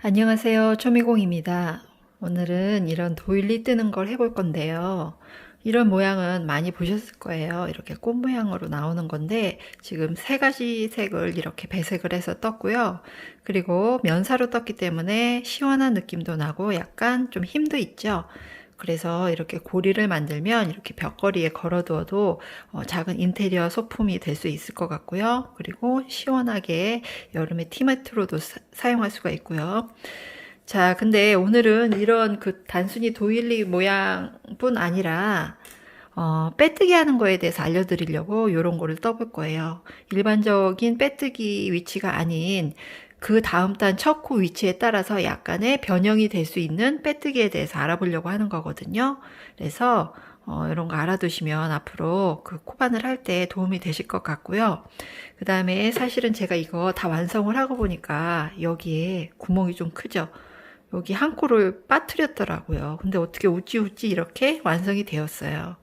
안녕하세요. 초미공입니다. 오늘은 이런 도일리 뜨는 걸 해볼 건데요. 이런 모양은 많이 보셨을 거예요. 이렇게 꽃 모양으로 나오는 건데 지금 세 가지 색을 이렇게 배색을 해서 떴고요. 그리고 면사로 떴기 때문에 시원한 느낌도 나고 약간 좀 힘도 있죠. 그래서 이렇게 고리를 만들면 이렇게 벽걸이에 걸어두어도 작은 인테리어 소품이 될 수 있을 것 같고요. 그리고 시원하게 여름에 티매트로도 사용할 수가 있고요. 자, 근데 오늘은 이런 단순히 도일리 모양뿐 아니라 빼뜨기 하는 거에 대해서 알려드리려고 이런 거를 떠볼 거예요. 일반적인 빼뜨기 위치가 아닌 그 다음 단 첫 코 위치에 따라서 약간의 변형이 될 수 있는 빼뜨기에 대해서 알아보려고 하는 거거든요. 그래서 이런 거 알아두시면 앞으로 그 코바늘 할 때 도움이 되실 것 같고요. 그 다음에 사실은 제가 이거 다 완성을 하고 보니까 여기에 구멍이 좀 크죠. 여기 한 코를 빠뜨렸더라고요. 근데 어떻게 우찌우찌 이렇게 완성이 되었어요.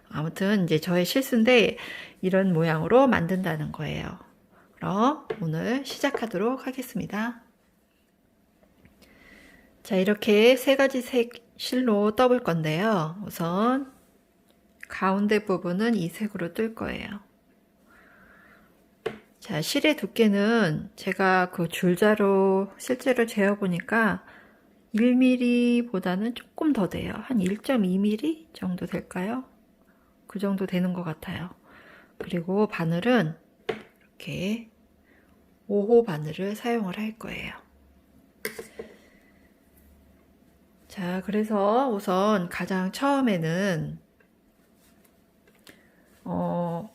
아무튼 이제 저의 실수인데 이런 모양으로 만든다는 거예요. 그럼 오늘 시작하도록 하겠습니다. 자, 이렇게 세 가지 색 실로 떠볼 건데요. 우선 가운데 부분은 이 색으로 뜰 거예요. 자, 실의 두께는 제가 그 줄자로 실제로 재어보니까 1mm보다는 조금 더 돼요. 한 1.2mm 정도 될까요? 그 정도 되는 것 같아요. 그리고 바늘은 이렇게 5호 바늘을 사용을 할 거예요. 자, 그래서 우선 가장 처음에는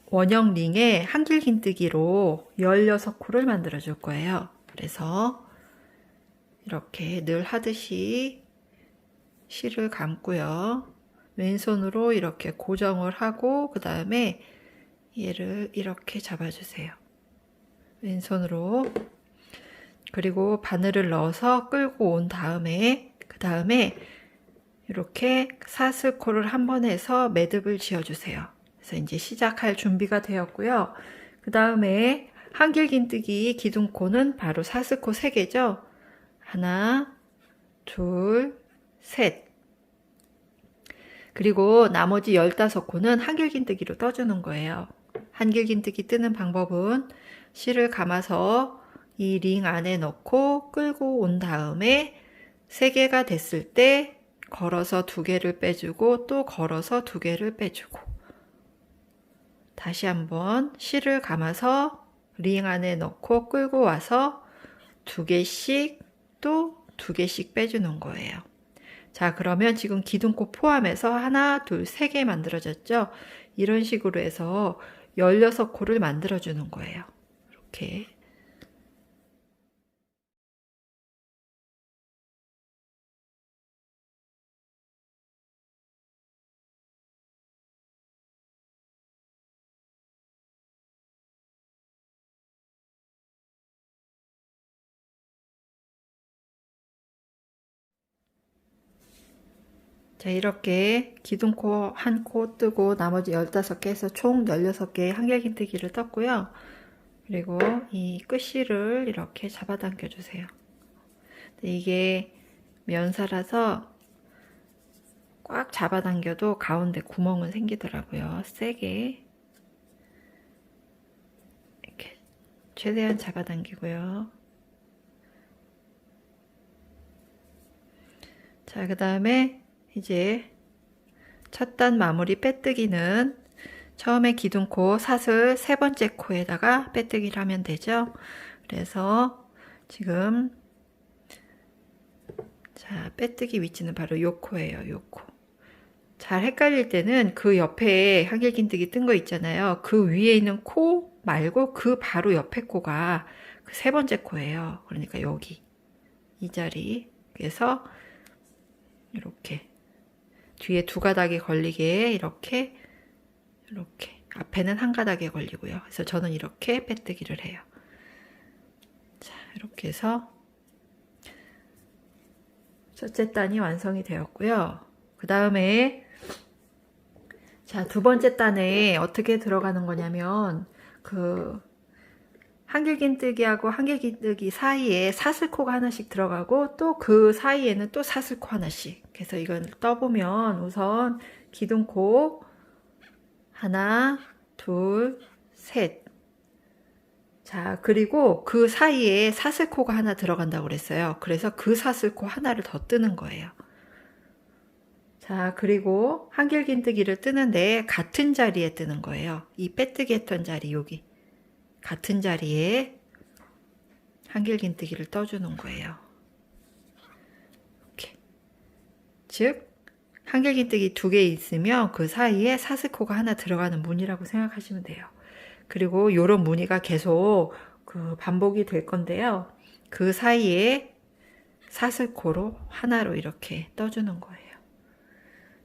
원형 링에 한길긴뜨기로 16코를 만들어 줄 거예요. 그래서 이렇게 늘 하듯이 실을 감고요. 왼손으로 이렇게 고정을 하고 그 다음에 얘를 이렇게 잡아주세요. 왼손으로. 그리고 바늘을 넣어서 끌고 온 다음에 그 다음에 이렇게 사슬코를 한 번 해서 매듭을 지어주세요. 그래서 이제 시작할 준비가 되었고요. 그 다음에 한길긴뜨기 기둥코는 바로 사슬코 3개죠. 하나, 둘, 셋. 그리고 나머지 15코는 한길긴뜨기로 떠주는 거예요. 한길긴뜨기 뜨는 방법은 실을 감아서 이 링 안에 넣고 끌고 온 다음에 3개가 됐을 때 걸어서 2개를 빼주고 또 걸어서 2개를 빼주고 다시 한번 실을 감아서 링 안에 넣고 끌고 와서 2개씩 또 2개씩 빼주는 거예요. 자, 그러면 지금 기둥코 포함해서 하나, 둘, 3개 만들어졌죠? 이런 식으로 해서 16코를 만들어주는 거예요. 이렇게. 자, 이렇게 기둥코 한 코 뜨고 나머지 15개 해서 총 16개의 한길긴뜨기를 떴고요. 그리고 이 끝실을 이렇게 잡아당겨 주세요. 이게 면사라서 꽉 잡아당겨도 가운데 구멍은 생기더라고요. 세게 이렇게 최대한 잡아당기고요. 자, 그 다음에 이제 첫 단 마무리 빼뜨기는 처음에 기둥코 사슬 3번째 코에다가 빼뜨기를 하면 되죠. 그래서 지금 자, 빼뜨기 위치는 바로 요 코예요. 요 코. 잘 헷갈릴 때는 그 옆에 한길긴뜨기 뜬 거 있잖아요. 그 위에 있는 코 말고 그 바로 옆에 코가 그 3번째 코예요. 그러니까 여기 이 자리. 그래서 이렇게 뒤에 2가닥이 걸리게 이렇게 앞에는 1가닥에 걸리고요. 그래서 저는 이렇게 빼뜨기를 해요. 자, 이렇게 해서 첫째 단이 완성이 되었고요. 그 다음에 자, 2번째 단에 어떻게 들어가는 거냐면 그 한길긴뜨기하고 한길긴뜨기 사이에 사슬코가 하나씩 들어가고 또 그 사이에는 또 사슬코 하나씩. 그래서 이걸 떠보면 우선 기둥코 하나, 둘, 셋. 자, 그리고 그 사이에 사슬코가 하나 들어간다고 그랬어요. 그래서 그 사슬코 하나를 더 뜨는 거예요. 자, 그리고 한길긴뜨기를 뜨는데 같은 자리에 뜨는 거예요. 이 빼뜨기 했던 자리, 여기. 같은 자리에 한길긴뜨기를 떠주는 거예요. 이렇게. 즉, 한길긴뜨기 2개 있으면 그 사이에 사슬코가 하나 들어가는 무늬라고 생각하시면 돼요. 그리고 요런 무늬가 계속 그 반복이 될 건데요. 그 사이에 사슬코로 하나로 이렇게 떠주는 거예요.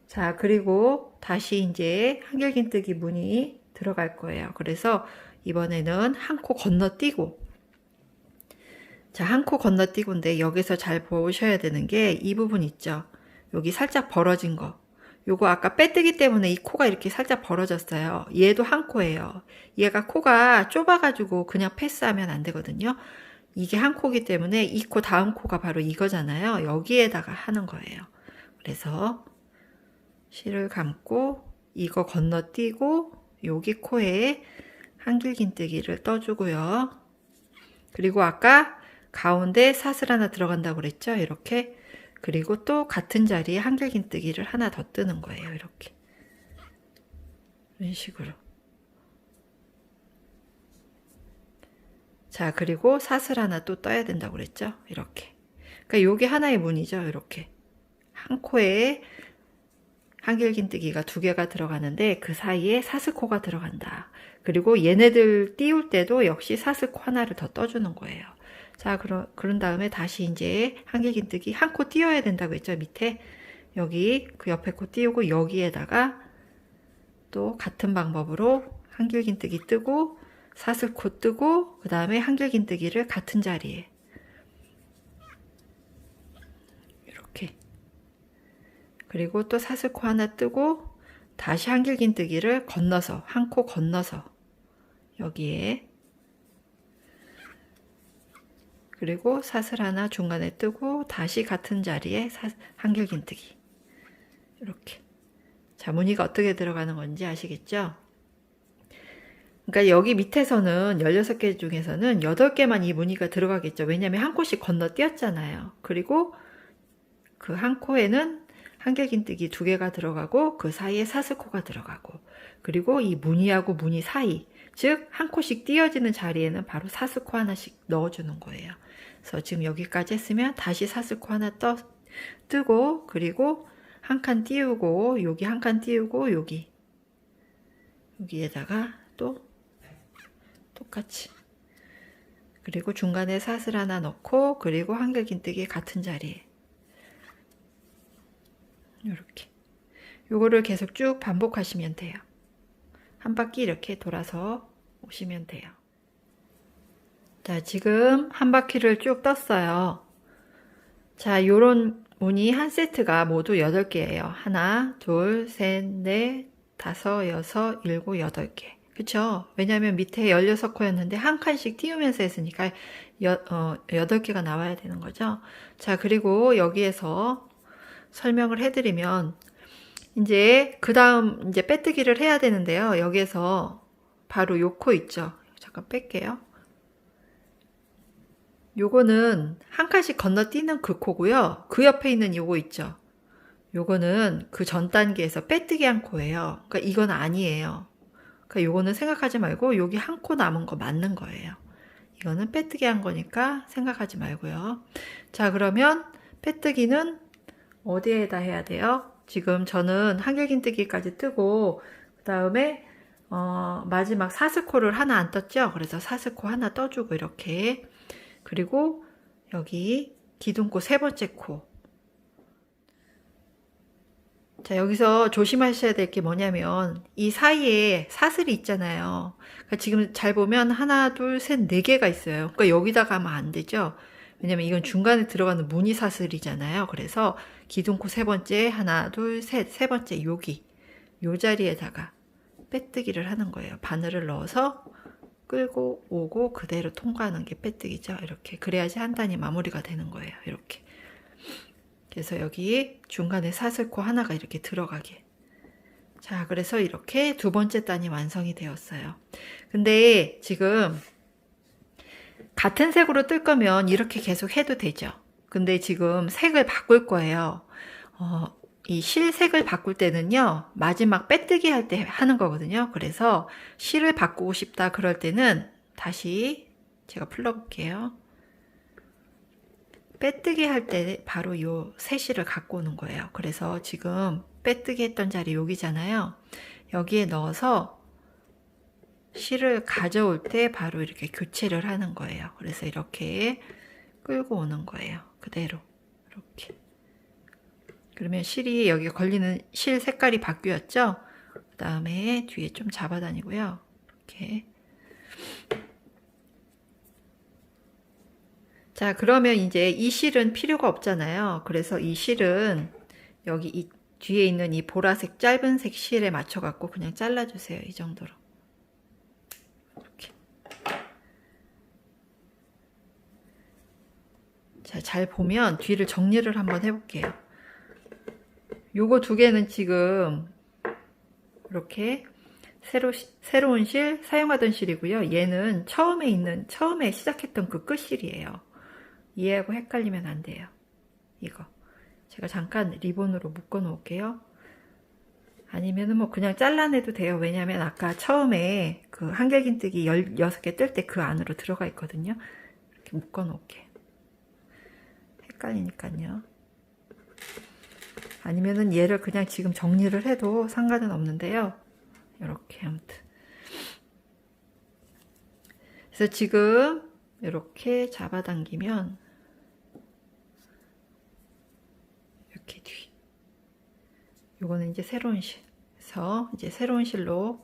자, 그리고 다시 이제 한길긴뜨기 무늬 들어갈 거예요. 그래서 이번에는 한 코 건너뛰고, 자, 한 코 건너뛰고인데 여기서 잘 보셔야 되는 게 이 부분 있죠. 여기 살짝 벌어진 거. 요거 아까 빼뜨기 때문에 이 코가 이렇게 살짝 벌어졌어요. 얘도 한 코예요. 얘가 코가 좁아가지고 그냥 패스하면 안 되거든요. 이게 한 코기 때문에 이 코 다음 코가 바로 이거잖아요. 여기에다가 하는 거예요. 그래서 실을 감고 이거 건너뛰고 여기 코에 한길긴뜨기를 떠주고요. 그리고 아까 가운데 사슬 하나 들어간다고 그랬죠? 이렇게. 그리고 또 같은 자리에 한길긴뜨기를 하나 더 뜨는 거예요. 이렇게. 이런 식으로. 자, 그리고 사슬 하나 또 떠야 된다고 그랬죠? 이렇게. 그러니까 요게 하나의 무늬죠. 이렇게. 한 코에 한길긴뜨기가 2개가 들어가는데 그 사이에 사슬코가 들어간다. 그리고 얘네들 띄울 때도 역시 사슬코 하나를 더 떠주는 거예요. 자, 그런 다음에 다시 이제 한길긴뜨기 한 코 띄워야 된다고 했죠. 밑에 여기 그 옆에 코 띄우고 여기에다가 또 같은 방법으로 한길긴뜨기 뜨고 사슬코 뜨고 그 다음에 한길긴뜨기를 같은 자리에 이렇게. 그리고 또 사슬코 하나 뜨고 다시 한길긴뜨기를 건너서 한 코 건너서 여기에, 그리고 사슬 하나 중간에 뜨고 다시 같은 자리에 한길긴뜨기 이렇게. 자, 무늬가 어떻게 들어가는 건지 아시겠죠? 그러니까 여기 밑에서는 16개 중에서는 8개만 이 무늬가 들어가겠죠. 왜냐하면 한 코씩 건너뛰었잖아요. 그리고 그 한 코에는 한길긴뜨기 2개가 들어가고 그 사이에 사슬코가 들어가고, 그리고 이 무늬하고 무늬 사이, 즉 한 코씩 띄어지는 자리에는 바로 사슬코 하나씩 넣어주는 거예요. 그래서 지금 여기까지 했으면 다시 사슬코 하나 뜨고, 그리고 한 칸 띄우고 여기 한 칸 띄우고 여기에다가 또 똑같이, 그리고 중간에 사슬 하나 넣고, 그리고 한길긴뜨기 같은 자리에 이렇게. 요거를 계속 쭉 반복하시면 돼요. 한 바퀴 이렇게 돌아서 오시면 돼요. 자, 지금 한 바퀴를 쭉 떴어요. 자, 요런 무늬 한 세트가 모두 8개예요. 하나, 둘, 셋, 넷, 다섯, 여섯, 일곱, 8개. 그쵸? 왜냐면 밑에 16코였는데 한 칸씩 띄우면서 했으니까 8개가 나와야 되는 거죠. 자, 그리고 여기에서 설명을 해드리면 이제 그 다음 이제 빼뜨기를 해야 되는데요. 여기에서 바로 요 코 있죠. 잠깐 뺄게요. 요거는 한 칸씩 건너뛰는 그 코고요. 그 옆에 있는 요거 있죠. 요거는 그 전 단계에서 빼뜨기 한 코예요. 그러니까 이건 아니에요. 그러니까 요거는 생각하지 말고 여기 한 코 남은 거 맞는 거예요. 이거는 빼뜨기 한 거니까 생각하지 말고요. 자, 그러면 빼뜨기는 어디에다 해야 돼요? 지금 저는 한길긴뜨기까지 뜨고 그 다음에 마지막 사슬코를 하나 안 떴죠? 그래서 사슬코 하나 떠주고 이렇게. 그리고 여기 기둥코 3번째 코. 자, 여기서 조심하셔야 될 게 뭐냐면 이 사이에 사슬이 있잖아요. 그러니까 지금 잘 보면 하나, 둘, 셋, 4개가 있어요. 그러니까 여기다가 하면 안 되죠. 왜냐면 이건 중간에 들어가는 무늬 사슬이잖아요. 그래서 기둥코 3번째, 하나, 둘, 셋, 3번째 여기 요 자리에다가 빼뜨기를 하는 거예요. 바늘을 넣어서 끌고 오고 그대로 통과하는 게 빼뜨기죠. 이렇게 그래야지 한 단이 마무리가 되는 거예요. 이렇게. 그래서 여기 중간에 사슬코 하나가 이렇게 들어가게. 자, 그래서 이렇게 두 번째 단이 완성이 되었어요. 근데 지금 같은 색으로 뜰 거면 이렇게 계속 해도 되죠. 근데 지금 색을 바꿀 거예요. 이 실색을 바꿀 때는요, 마지막 빼뜨기 할 때 하는 거거든요. 그래서 실을 바꾸고 싶다 그럴 때는 다시 제가 풀러볼게요. 빼뜨기 할 때 바로 요 새 실을 갖고 오는 거예요. 그래서 지금 빼뜨기 했던 자리 여기잖아요. 여기에 넣어서 실을 가져올 때 바로 이렇게 교체를 하는 거예요. 그래서 이렇게 끌고 오는 거예요. 그대로 이렇게. 그러면 실이 여기 걸리는 실 색깔이 바뀌었죠? 그 다음에 뒤에 좀 잡아다니고요. 이렇게. 자, 그러면 이제 이 실은 필요가 없잖아요. 그래서 이 실은 여기 이 뒤에 있는 이 보라색 짧은색 실에 맞춰갖고 그냥 잘라주세요. 이 정도로. 이렇게. 자, 잘 보면 뒤를 정리를 한번 해볼게요. 요거 두 개는 지금 이렇게 새로운 실, 사용하던 실이고요. 얘는 처음에 시작했던 그 끝실이에요. 얘하고 헷갈리면 안 돼요. 이거. 제가 잠깐 리본으로 묶어 놓을게요. 아니면은 뭐 그냥 잘라내도 돼요. 왜냐면 아까 처음에 그 한길긴뜨기 16개 뜰 때 그 안으로 들어가 있거든요. 이렇게 묶어 놓을게. 헷갈리니까요. 아니면은 얘를 그냥 지금 정리를 해도 상관은 없는데요. 이렇게 아무튼. 그래서 지금 이렇게 잡아당기면 이렇게 뒤. 요거는 이제 새로운 실. 그래서 이제 새로운 실로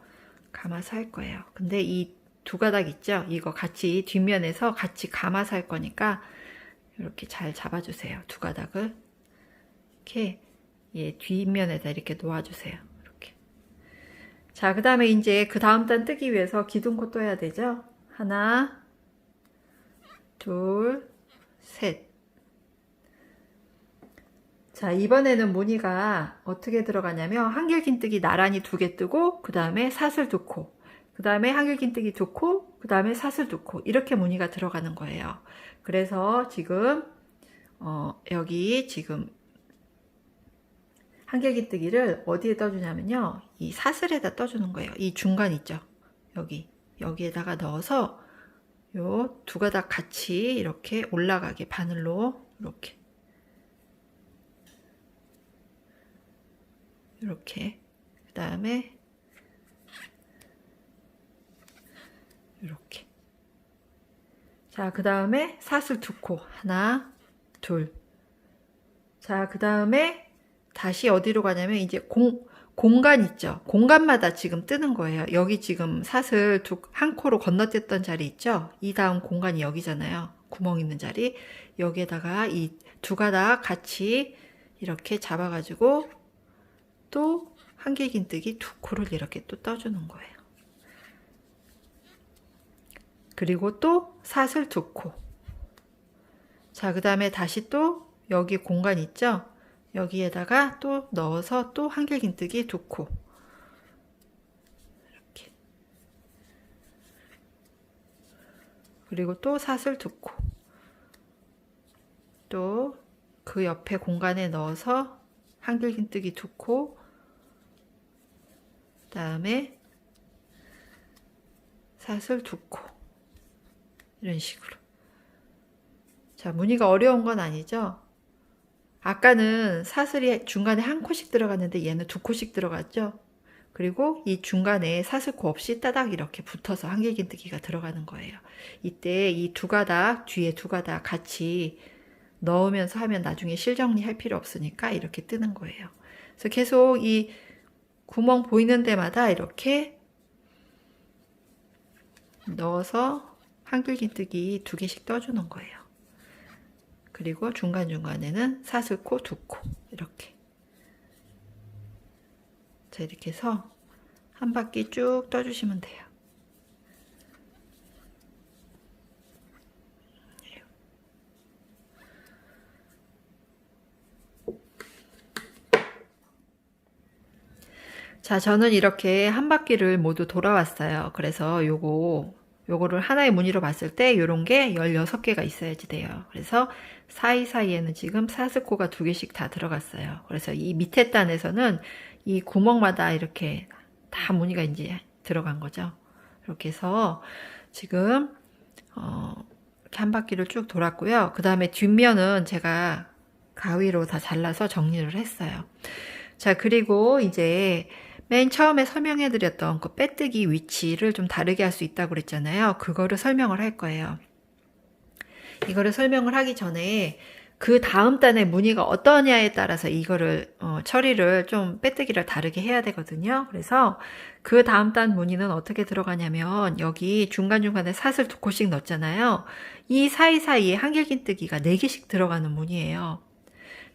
감아서 할 거예요. 근데 이 두 가닥 있죠? 이거 같이 뒷면에서 같이 감아서 할 거니까 이렇게 잘 잡아주세요. 두 가닥을. 이렇게 얘 뒷면에다 이렇게 놓아주세요. 이렇게. 자, 그 다음에 이제 그 다음 단 뜨기 위해서 기둥코 떠야 되죠? 하나, 둘, 셋. 자, 이번에는 무늬가 어떻게 들어가냐면 한길긴뜨기 나란히 2개 뜨고 그 다음에 사슬 2코, 그 다음에 한길긴뜨기 2코, 그 다음에 사슬 2코 이렇게 무늬가 들어가는 거예요. 그래서 지금 여기 지금 한길긴뜨기를 어디에 떠주냐면요, 이 사슬에다 떠주는 거예요. 이 중간 있죠? 여기에다가 넣어서 요 두 가닥 같이 이렇게 올라가게 바늘로 이렇게 그 다음에 이렇게. 자, 그 다음에 사슬 2코 하나, 둘. 자, 그 다음에 다시 어디로 가냐면 이제 공간 있죠? 공간마다 지금 뜨는 거예요. 여기 지금 사슬 한 코로 건너뛰었던 자리 있죠? 이 다음 공간이 여기잖아요. 구멍 있는 자리. 여기에다가 이 두 가닥 같이 이렇게 잡아가지고 또 한길긴뜨기 2코를 이렇게 또 떠주는 거예요. 그리고 또 사슬 2코. 자, 그 다음에 다시 또 여기 공간 있죠? 여기에다가 또 넣어서 또 한길긴뜨기 2코. 이렇게. 그리고 또 사슬 2코. 또 그 옆에 공간에 넣어서 한길긴뜨기 2코. 그 다음에 사슬 2코. 이런 식으로. 자, 무늬가 어려운 건 아니죠? 아까는 사슬이 중간에 한 코씩 들어갔는데 얘는 2코씩 들어갔죠? 그리고 이 중간에 사슬코 없이 따닥 이렇게 붙어서 한길긴뜨기가 들어가는 거예요. 이때 이 두 가닥, 뒤에 두 가닥 같이 넣으면서 하면 나중에 실 정리할 필요 없으니까 이렇게 뜨는 거예요. 그래서 계속 이 구멍 보이는 데마다 이렇게 넣어서 한길긴뜨기 2개씩 떠주는 거예요. 그리고 중간중간에는 사슬코 2코 이렇게. 자, 이렇게 해서 한 바퀴 쭉 떠주시면 돼요. 자, 저는 이렇게 한 바퀴를 모두 돌아왔어요. 그래서 요거를 하나의 무늬로 봤을 때 요런 게 16개가 있어야지 돼요. 그래서 사이사이에는 지금 사슬코가 2개씩 다 들어갔어요. 그래서 이 밑에 단에서는 이 구멍마다 이렇게 다 무늬가 이제 들어간 거죠. 이렇게 해서 지금 이렇게 한 바퀴를 쭉 돌았고요. 그 다음에 뒷면은 제가 가위로 다 잘라서 정리를 했어요. 자, 그리고 이제 맨 처음에 설명해 드렸던 그 빼뜨기 위치를 좀 다르게 할 수 있다고 그랬잖아요. 그거를 설명을 할 거예요. 이거를 설명을 하기 전에 그 다음 단의 무늬가 어떠냐에 따라서 이거를 처리를 좀 빼뜨기를 다르게 해야 되거든요. 그래서 그 다음 단 무늬는 어떻게 들어가냐면 여기 중간중간에 사슬 2코씩 넣었잖아요. 이 사이사이에 한길긴뜨기가 4개씩 들어가는 무늬예요.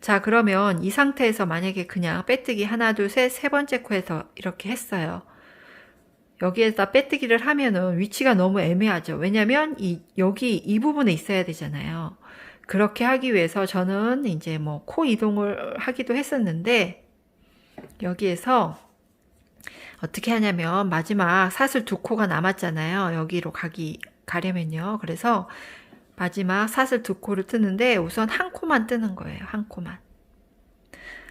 자, 그러면 이 상태에서 만약에 그냥 빼뜨기 하나, 둘, 셋, 세 번째 코에서 이렇게 했어요. 여기에다 빼뜨기를 하면은 위치가 너무 애매하죠. 왜냐면 여기 이 부분에 있어야 되잖아요. 그렇게 하기 위해서 저는 이제 뭐 코 이동을 하기도 했었는데 여기에서 어떻게 하냐면 마지막 사슬 2코가 남았잖아요. 여기로 가려면요. 그래서 마지막 사슬 2코를 뜨는데 우선 한 코만 뜨는 거예요. 한 코만.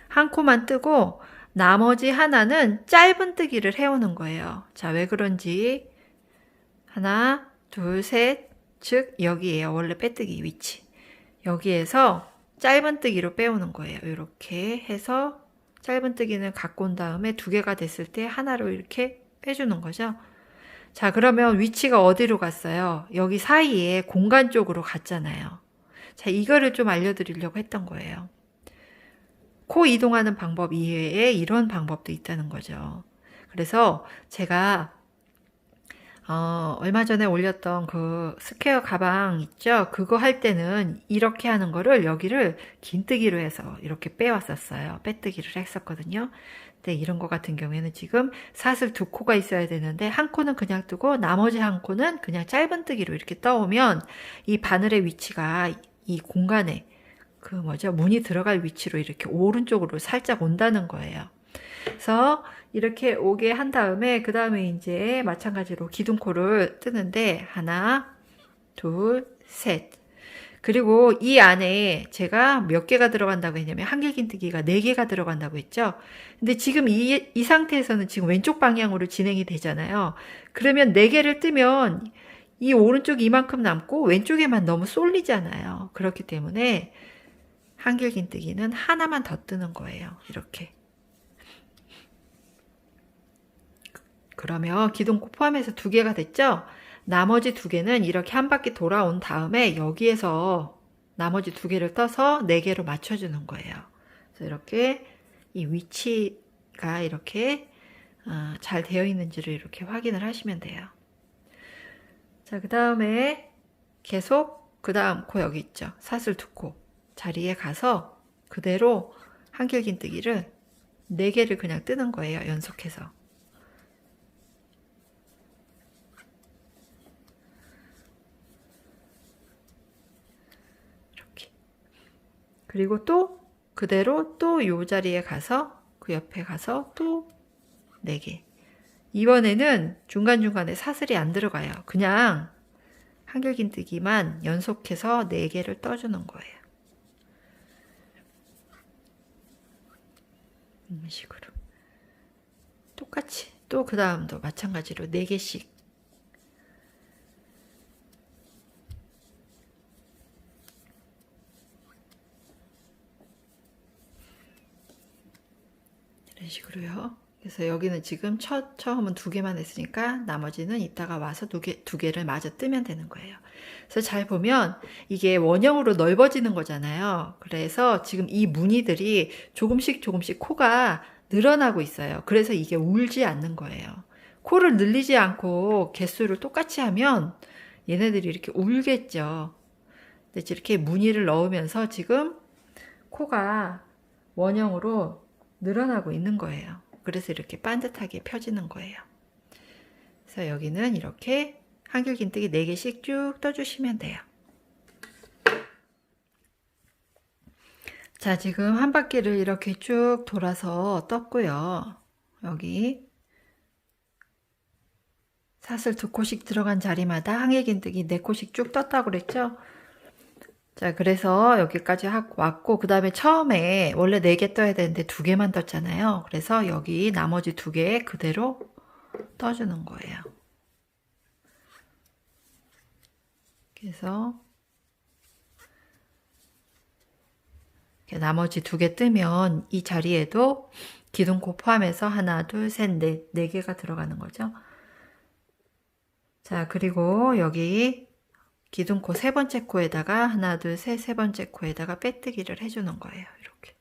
한 코만 뜨고 나머지 하나는 짧은 뜨기를 해오는 거예요. 자, 왜 그런지 하나, 둘, 셋, 즉 여기에요. 원래 빼뜨기 위치. 여기에서 짧은 뜨기로 빼오는 거예요. 이렇게 해서 짧은 뜨기는 갖고 온 다음에 2개가 됐을 때 하나로 이렇게 빼주는 거죠. 자, 그러면 위치가 어디로 갔어요? 여기 사이에 공간 쪽으로 갔잖아요. 자, 이거를 좀 알려드리려고 했던 거예요. 코 이동하는 방법 이외에 이런 방법도 있다는 거죠. 그래서 제가 얼마 전에 올렸던 그 스퀘어 가방 있죠? 그거 할 때는 이렇게 하는 거를 여기를 긴뜨기로 해서 이렇게 빼왔었어요. 빼뜨기를 했었거든요. 근데 이런 거 같은 경우에는 지금 사슬 2코가 있어야 되는데 한 코는 그냥 뜨고 나머지 한 코는 그냥 짧은 뜨기로 이렇게 떠오면 이 바늘의 위치가 이 공간에 무늬 들어갈 위치로 이렇게 오른쪽으로 살짝 온다는 거예요. 그래서 이렇게 오게 한 다음에 그 다음에 이제 마찬가지로 기둥코를 뜨는데 하나, 둘, 셋. 그리고 이 안에 제가 몇 개가 들어간다고 했냐면 한길긴뜨기가 4개가 들어간다고 했죠. 근데 지금 이 상태에서는 지금 왼쪽 방향으로 진행이 되잖아요. 그러면 4개를 뜨면 이 오른쪽 이만큼 남고 왼쪽에만 너무 쏠리잖아요. 그렇기 때문에 한길긴뜨기는 하나만 더 뜨는 거예요. 이렇게. 그러면 기둥코 포함해서 2개가 됐죠? 나머지 2개는 이렇게 한 바퀴 돌아온 다음에 여기에서 나머지 2개를 떠서 4개로 맞춰주는 거예요. 그래서 이렇게 이 위치가 이렇게 잘 되어 있는지를 이렇게 확인을 하시면 돼요. 자, 그 다음에 계속 그 다음 코 여기 있죠? 사슬 2코 자리에 가서 그대로 한길긴뜨기를 4개를 그냥 뜨는 거예요. 연속해서. 이렇게. 그리고 또 그대로 또 요 자리에 가서 그 옆에 가서 또 4개. 이번에는 중간중간에 사슬이 안 들어가요. 그냥 한길긴뜨기만 연속해서 4개를 떠주는 거예요. 이런 식으로. 똑같이 또 그 다음도 마찬가지로 4개씩. 이런 식으로요. 그래서 여기는 지금 처음은 2개만 했으니까 나머지는 이따가 와서 2개를 마저 뜨면 되는 거예요. 그래서 잘 보면 이게 원형으로 넓어지는 거잖아요. 그래서 지금 이 무늬들이 조금씩 코가 늘어나고 있어요. 그래서 이게 울지 않는 거예요. 코를 늘리지 않고 개수를 똑같이 하면 얘네들이 이렇게 울겠죠. 근데 이렇게 무늬를 넣으면서 지금 코가 원형으로 늘어나고 있는 거예요. 그래서 이렇게 반듯하게 펴지는 거예요. 그래서 여기는 이렇게 한길긴뜨기 4개씩 쭉 떠주시면 돼요. 자, 지금 한 바퀴를 이렇게 쭉 돌아서 떴고요. 여기 사슬 2코씩 들어간 자리마다 항일긴뜨기 4코씩 쭉 떴다고 그랬죠? 자, 그래서 여기까지 왔고, 그 다음에 처음에 원래 4개 떠야 되는데 2개만 떴잖아요. 그래서 여기 나머지 2개 그대로 떠주는 거예요. 그래서 나머지 2개 뜨면 이 자리에도 기둥코 포함해서 하나, 둘, 셋, 넷, 4개가 들어가는 거죠. 자, 그리고 여기 기둥코 3번째 코에다가 하나, 둘, 셋, 3번째 코에다가 빼뜨기를 해주는 거예요. 이렇게.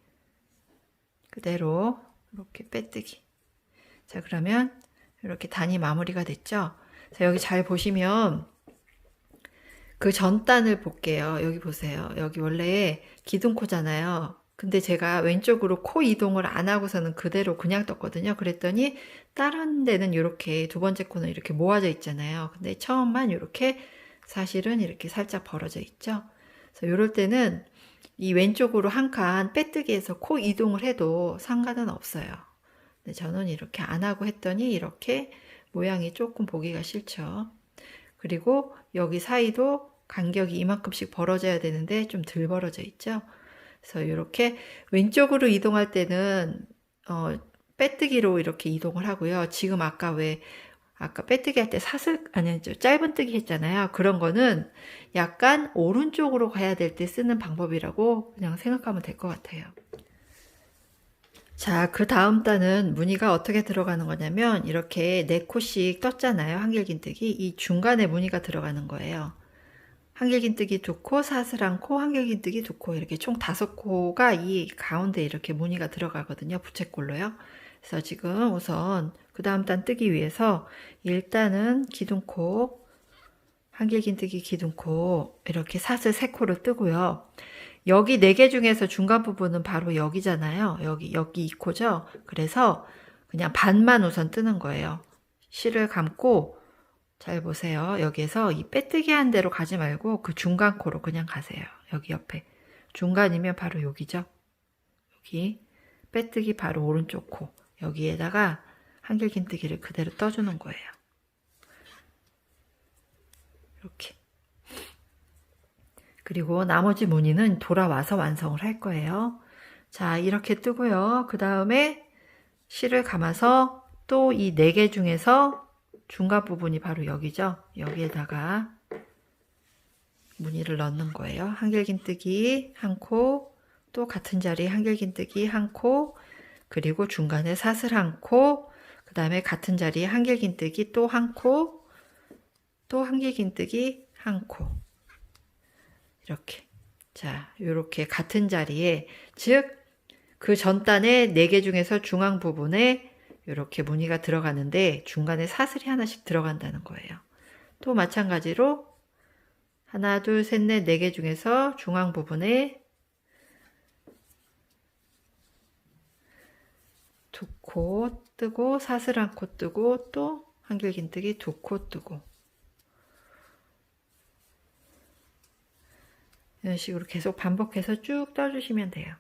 그대로 이렇게 빼뜨기. 자, 그러면 이렇게 단이 마무리가 됐죠? 자, 여기 잘 보시면 그 전 단을 볼게요. 여기 보세요. 여기 원래 기둥코잖아요. 근데 제가 왼쪽으로 코 이동을 안 하고서는 그대로 그냥 떴거든요. 그랬더니 다른 데는 이렇게 2번째 코는 이렇게 모아져 있잖아요. 근데 처음만 이렇게 사실은 이렇게 살짝 벌어져 있죠. 그래서 이럴 때는 이 왼쪽으로 한 칸 빼뜨기해서 코 이동을 해도 상관은 없어요. 근데 저는 이렇게 안 하고 했더니 이렇게 모양이 조금 보기가 싫죠. 그리고 여기 사이도 간격이 이만큼씩 벌어져야 되는데 좀 덜 벌어져 있죠. 그래서 이렇게 왼쪽으로 이동할 때는 빼뜨기로 이렇게 이동을 하고요. 지금 아까 빼뜨기 할 때 사슬 아니 짧은뜨기 했잖아요. 그런 거는 약간 오른쪽으로 가야 될 때 쓰는 방법이라고 그냥 생각하면 될 것 같아요. 자, 그 다음 단은 무늬가 어떻게 들어가는 거냐면 이렇게 4코씩 떴잖아요. 한길긴뜨기. 이 중간에 무늬가 들어가는 거예요. 한길긴뜨기 2코, 사슬 1코, 한길긴뜨기 2코 이렇게 총 5코가 이 가운데 이렇게 무늬가 들어가거든요. 부채꼴로요. 그래서 지금 우선 그 다음 단 뜨기 위해서 일단은 기둥코, 한길긴뜨기 기둥코 이렇게 사슬 3코를 뜨고요. 여기 4개 중에서 중간 부분은 바로 여기잖아요. 여기 2코죠. 그래서 그냥 반만 우선 뜨는 거예요. 실을 감고 잘 보세요. 여기에서 이 빼뜨기 한 대로 가지 말고 그 중간 코로 그냥 가세요. 여기 옆에. 중간이면 바로 여기죠. 여기 빼뜨기 바로 오른쪽 코. 여기에다가 한길긴뜨기를 그대로 떠주는 거예요. 이렇게. 그리고 나머지 무늬는 돌아와서 완성을 할 거예요. 자, 이렇게 뜨고요. 그 다음에 실을 감아서 또 이 4개 중에서 중간 부분이 바로 여기죠. 여기에다가 무늬를 넣는 거예요. 한길긴뜨기 1코, 또 같은 자리에 한길긴뜨기 1코, 그리고 중간에 사슬 1코, 그 다음에 같은 자리에 한길긴뜨기 또 1코, 또 한길긴뜨기 1코. 이렇게. 자, 이렇게 같은 자리에, 즉, 그 전단의 4개 중에서 중앙 부분에 이렇게 무늬가 들어가는데 중간에 사슬이 하나씩 들어간다는 거예요. 또 마찬가지로 하나, 둘, 셋, 넷, 4개 중에서 중앙 부분에 2코 뜨고 사슬 1코 뜨고 또 한길긴뜨기 2코 뜨고 이런 식으로 계속 반복해서 쭉 떠주시면 돼요.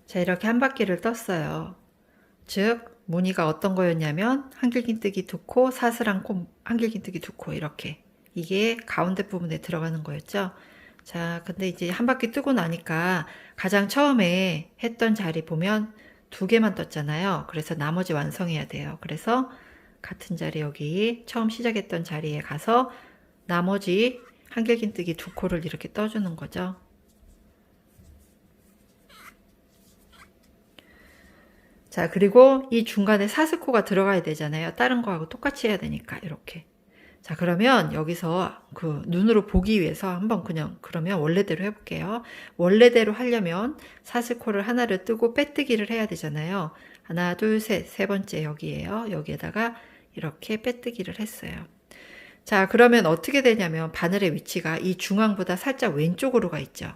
자, 이렇게 한 바퀴를 떴어요. 즉 무늬가 어떤 거였냐면 한길긴뜨기 2코, 사슬 1코, 한길긴뜨기 2코 이렇게 이게 가운데 부분에 들어가는 거였죠. 자, 근데 이제 한 바퀴 뜨고 나니까 가장 처음에 했던 자리 보면 2개만 떴잖아요. 그래서 나머지 완성해야 돼요. 그래서 같은 자리 여기 처음 시작했던 자리에 가서 나머지 한길긴뜨기 2코를 이렇게 떠주는 거죠. 자, 그리고 이 중간에 사슬코가 들어가야 되잖아요. 다른 거하고 똑같이 해야 되니까 이렇게. 자, 그러면 여기서 그 눈으로 보기 위해서 한번 그냥 그러면 원래대로 해볼게요. 원래대로 하려면 사슬코를 하나를 뜨고 빼뜨기를 해야 되잖아요. 하나, 둘, 셋, 3번째 여기에요. 여기에다가 이렇게 빼뜨기를 했어요. 자, 그러면 어떻게 되냐면 바늘의 위치가 이 중앙보다 살짝 왼쪽으로 가 있죠.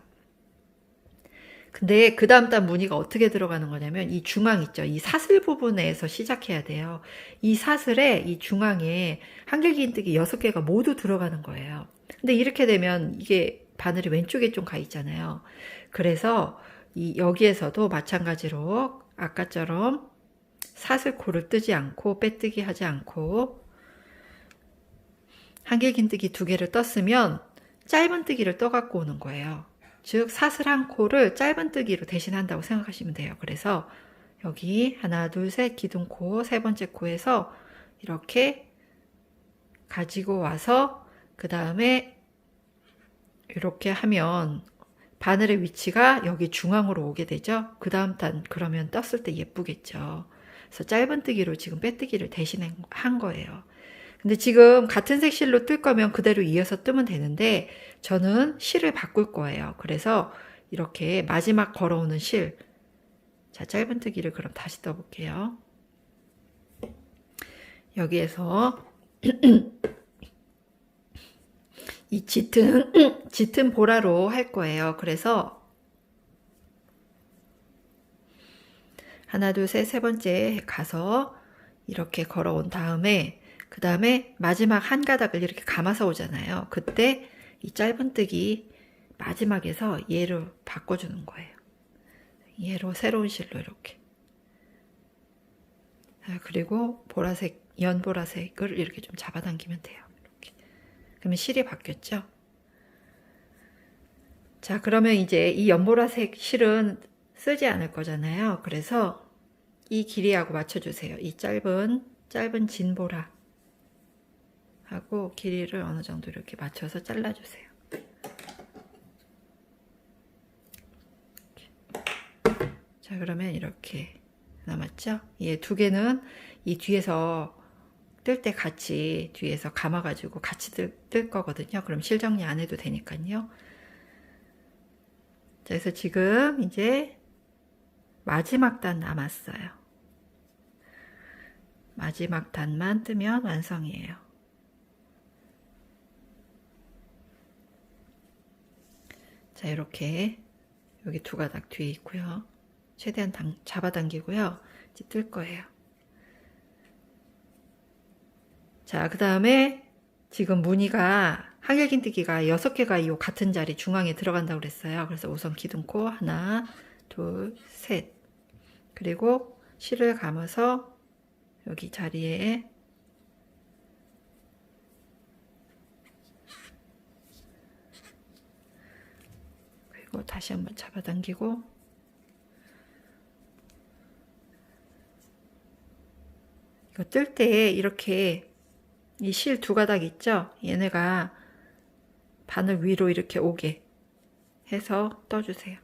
근데 그 다음 단 무늬가 어떻게 들어가는 거냐면 이 중앙 있죠. 이 사슬 부분에서 시작해야 돼요. 이 사슬에 이 중앙에 한길긴뜨기 6개가 모두 들어가는 거예요. 근데 이렇게 되면 이게 바늘이 왼쪽에 좀 가 있잖아요. 그래서 여기에서도 마찬가지로 아까처럼 사슬코를 뜨지 않고 빼뜨기 하지 않고 한길긴뜨기 2개를 떴으면 짧은뜨기를 떠갖고 오는 거예요. 즉 사슬 한 코를 짧은뜨기로 대신한다고 생각하시면 돼요. 그래서 여기 하나 둘 셋 기둥코 3번째 코에서 이렇게 가지고 와서 그 다음에 이렇게 하면 바늘의 위치가 여기 중앙으로 오게 되죠. 그 다음 단 그러면 떴을 때 예쁘겠죠. 그래서 짧은뜨기로 지금 빼뜨기를 대신한 거예요. 근데 지금 같은 색 실로 뜰 거면 그대로 이어서 뜨면 되는데 저는 실을 바꿀 거예요. 그래서 이렇게 마지막 걸어오는 실, 자 짧은뜨기를 그럼 다시 떠볼게요. 여기에서 이 짙은 보라로 할 거예요. 그래서 하나 둘 셋 세 번째 가서 이렇게 걸어온 다음에 그 다음에 마지막 한 가닥을 이렇게 감아서 오잖아요. 그때 이 짧은뜨기 마지막에서 얘로 바꿔주는 거예요. 얘로 새로운 실로 이렇게. 그리고 보라색, 연보라색을 이렇게 좀 잡아당기면 돼요. 이렇게. 그러면 실이 바뀌었죠? 자, 그러면 이제 이 연보라색 실은 쓰지 않을 거잖아요. 그래서 이 길이하고 맞춰주세요. 이 짧은 진보라 하고 길이를 어느 정도 이렇게 맞춰서 잘라주세요. 자, 그러면 이렇게 남았죠? 얘 2개는 이 뒤에서 뜰 때 같이 뒤에서 감아가지고 같이 뜰 거거든요. 그럼 실 정리 안 해도 되니까요. 자, 그래서 지금 이제 마지막 단 남았어요. 마지막 단만 뜨면 완성이에요. 자, 이렇게 여기 2가닥 뒤에 있고요. 최대한 잡아당기고요. 이제 뜰 거예요. 자, 그 다음에 지금 무늬가 한길긴뜨기가 6개가 이 같은 자리 중앙에 들어간다고 그랬어요. 그래서 우선 기둥코 하나, 둘, 셋. 그리고 실을 감아서 여기 자리에 그리고 다시 한번 잡아당기고 이거 뜰 때 이렇게 이 실 2가닥 있죠? 얘네가 바늘 위로 이렇게 오게 해서 떠주세요.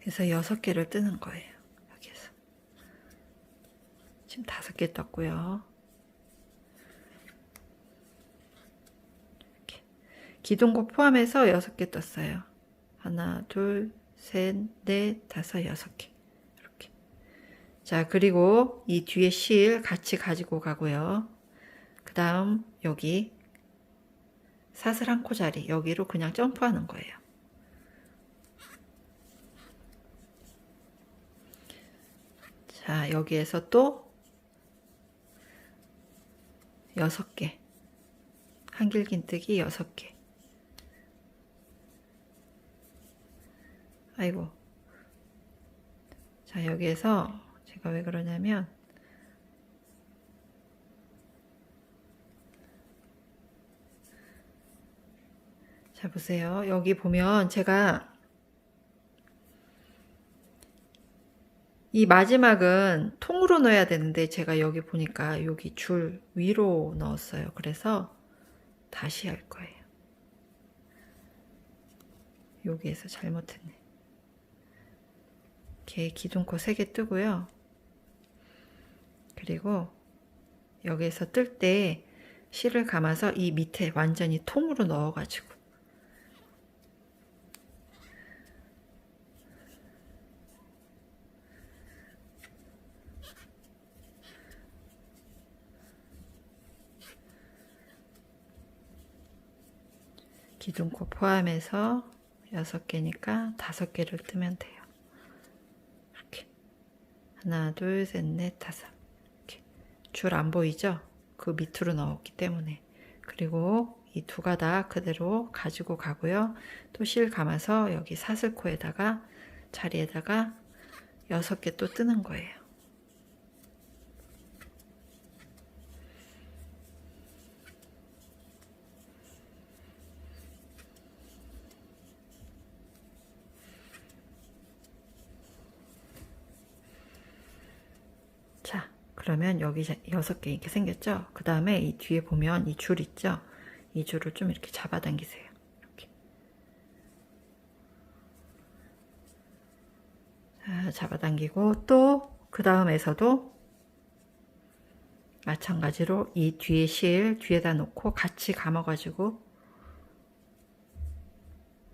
그래서 6개를 뜨는 거예요. 여기에서. 지금 5개 떴고요. 이렇게. 기둥코 포함해서 6개 떴어요. 하나, 둘, 셋, 넷, 다섯, 6개. 이렇게. 자, 그리고 이 뒤에 실 같이 가지고 가고요. 그 다음 여기 사슬 한 코 자리 여기로 그냥 점프하는 거예요. 자, 여기에서 또 6개. 한길긴뜨기 6개. 아이고. 자, 여기에서 제가 왜 그러냐면 자, 보세요. 여기 보면 제가 이 마지막은 통으로 넣어야 되는데 제가 여기 보니까 여기 줄 위로 넣었어요. 그래서 다시 할 거예요. 여기에서 잘못했네. 이렇게 기둥코 3개 뜨고요. 그리고 여기에서 뜰 때 실을 감아서 이 밑에 완전히 통으로 넣어가지고 기둥코 포함해서 6개니까 5개를 뜨면 돼요. 이렇게 하나, 둘, 셋, 넷, 다섯. 이렇게 줄 안 보이죠? 그 밑으로 넣었기 때문에. 그리고 이 두 가닥 그대로 가지고 가고요. 또 실 감아서 여기 사슬코에다가 자리에다가 6개 또 뜨는 거예요. 자, 그러면 여기 6개 이렇게 생겼죠? 그 다음에 이 뒤에 보면 이 줄 있죠? 이 줄을 좀 이렇게 잡아당기세요. 이렇게. 자, 잡아당기고 또 그 다음에서도 마찬가지로 이 뒤에 실 뒤에다 놓고 같이 감아가지고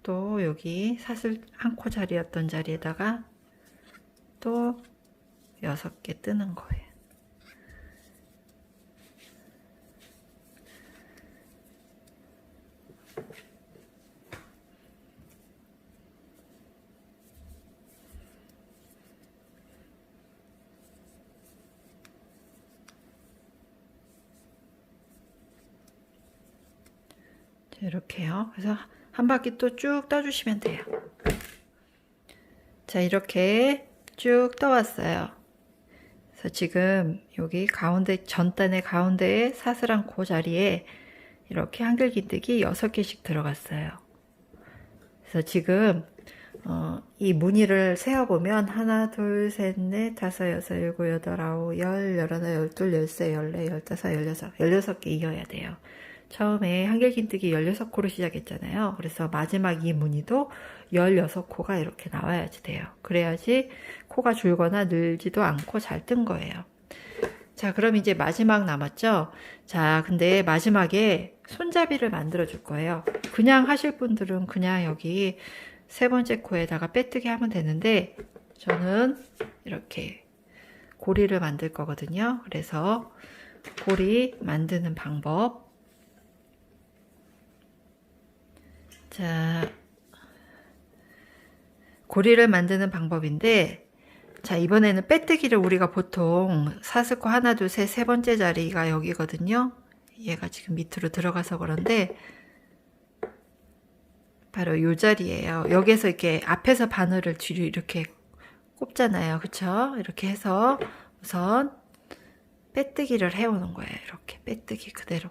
또 여기 사슬 한 코 자리였던 자리에다가 또 6개 뜨는 거예요. 이렇게요. 그래서 한 바퀴 또 쭉 떠주시면 돼요. 자, 이렇게 쭉 떠왔어요. 그래서 지금 여기 가운데 전단의 가운데에 사슬한 그 자리에 이렇게 한길긴뜨기 6개씩 들어갔어요. 그래서 지금 이 무늬를 세어보면 하나, 둘, 셋, 넷, 다섯, 여섯, 일곱, 여덟, 아홉, 열, 열하나, 열둘, 열세, 열네, 열다섯, 열여섯, 16개 이어야 돼요. 처음에 한길긴뜨기 16코로 시작했잖아요. 그래서 마지막 이 무늬도 16코가 이렇게 나와야지 돼요. 그래야지 코가 줄거나 늘지도 않고 잘 뜬 거예요. 자, 그럼 이제 마지막 남았죠? 자, 근데 마지막에 손잡이를 만들어 줄 거예요. 그냥 하실 분들은 그냥 여기 3번째 코에다가 빼뜨기 하면 되는데 저는 이렇게 고리를 만들 거거든요. 그래서 고리 만드는 방법. 자, 고리를 만드는 방법인데, 자, 이번에는 빼뜨기를 우리가 보통 사슬코 하나, 둘, 셋, 3번째 자리가 여기거든요. 얘가 지금 밑으로 들어가서 그런데, 바로 요 자리예요. 여기서 이렇게 앞에서 바늘을 뒤로 이렇게 꼽잖아요. 그쵸? 이렇게 해서 우선 빼뜨기를 해오는 거예요. 이렇게 빼뜨기 그대로.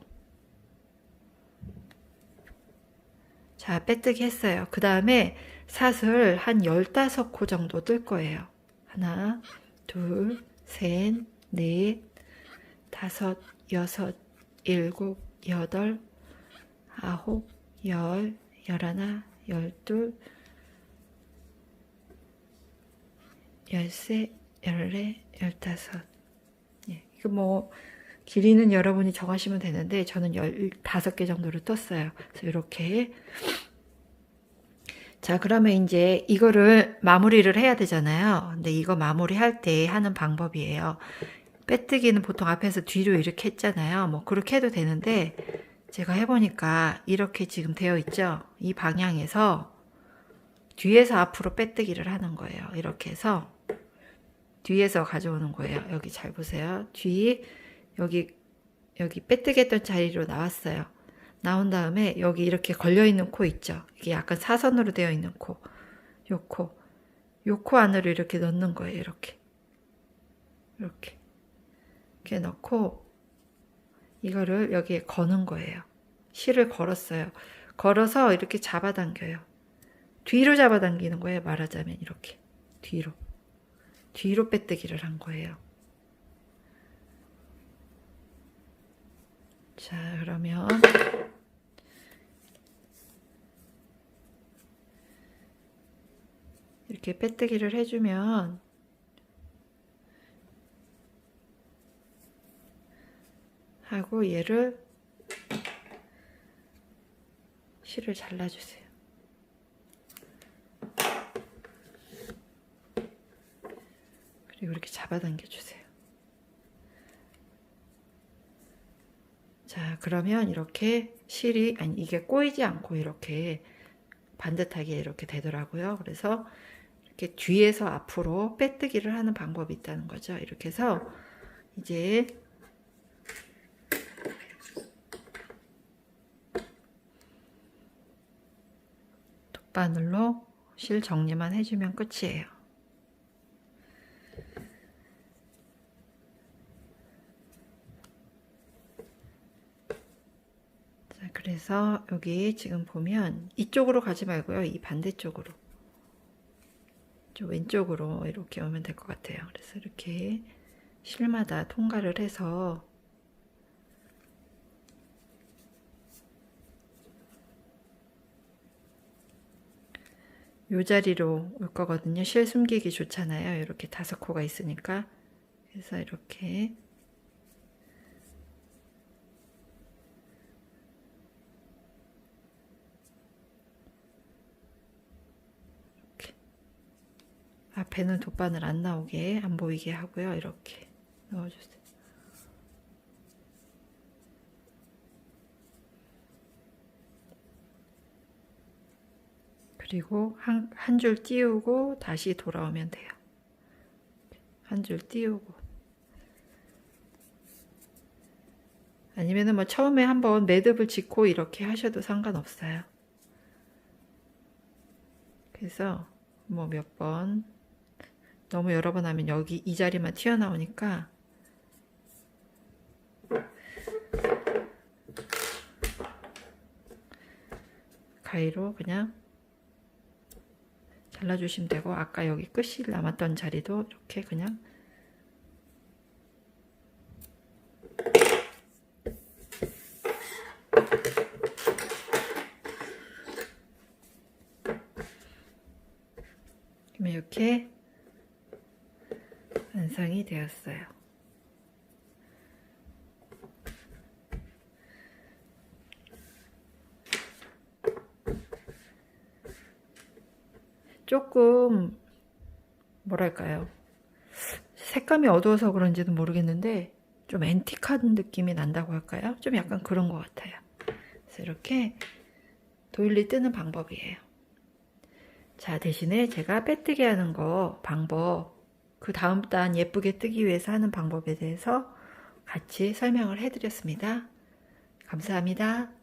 자, 빼뜨기 했어요. 그 다음에 사슬 한 15코 정도 뜰 거예요. 하나, 둘, 셋, 넷, 다섯, 여섯, 일곱, 여덟, 아홉, 열, 열하나, 열둘, 열세, 열네, 열다섯. 예, 이거 뭐 길이는 여러분이 정하시면 되는데 저는 15개 정도를 떴어요. 그래서 이렇게. 자, 그러면 이제 이거를 마무리를 해야 되잖아요. 근데 이거 마무리할 때 하는 방법이에요. 빼뜨기는 보통 앞에서 뒤로 이렇게 했잖아요. 뭐 그렇게 해도 되는데 제가 해보니까 이렇게 지금 되어 있죠. 이 방향에서 뒤에서 앞으로 빼뜨기를 하는 거예요. 이렇게 해서 뒤에서 가져오는 거예요. 여기 잘 보세요. 여기 빼뜨기 했던 자리로 나왔어요. 나온 다음에 여기 이렇게 걸려있는 코 있죠. 이게 약간 사선으로 되어 있는 코. 요 코 안으로 이렇게 넣는 거예요. 이렇게 넣고 이거를 여기에 거는 거예요. 실을 걸었어요. 걸어서 이렇게 잡아당겨요. 뒤로 잡아당기는 거예요. 말하자면 이렇게 뒤로 빼뜨기를 한 거예요. 자, 그러면 이렇게 빼뜨기를 해주면 하고 얘를 실을 잘라주세요. 그리고 이렇게 잡아당겨 주세요. 자, 그러면 이렇게 실이 이게 꼬이지 않고 이렇게 반듯하게 이렇게 되더라고요. 그래서 이렇게 뒤에서 앞으로 빼뜨기를 하는 방법이 있다는 거죠. 이렇게 해서 이제 돗바늘로 실 정리만 해주면 끝이에요. 자, 그래서 여기 지금 보면 이쪽으로 가지 말고요. 이 반대쪽으로. 좀 왼쪽으로 이렇게 오면 될 것 같아요. 그래서 이렇게 실마다 통과를 해서 요 자리로 올 거거든요. 실 숨기기 좋잖아요. 이렇게 5코가 있으니까. 그래서 이렇게 앞에는 돗바늘 안 나오게, 안 보이게 하고요. 이렇게 넣어주세요. 그리고 한 줄 띄우고 다시 돌아오면 돼요. 한 줄 띄우고. 아니면은 뭐 처음에 한번 매듭을 짓고 이렇게 하셔도 상관없어요. 그래서 뭐 몇 번, 너무 여러 번 하면 여기 이 자리만 튀어나오니까 가위로 그냥 잘라주시면 되고, 아까 여기 끝이 남았던 자리도 이렇게 그냥 이렇게 완성이 되었어요. 조금 뭐랄까요, 색감이 어두워서 그런지는 모르겠는데 좀 앤틱한 느낌이 난다고 할까요? 좀 약간 그런 것 같아요. 그래서 이렇게 도일리 뜨는 방법이에요. 자, 대신에 제가 빼뜨기 하는 거 방법, 그 다음 단 예쁘게 뜨기 위해서 하는 방법에 대해서 같이 설명을 해드렸습니다. 감사합니다.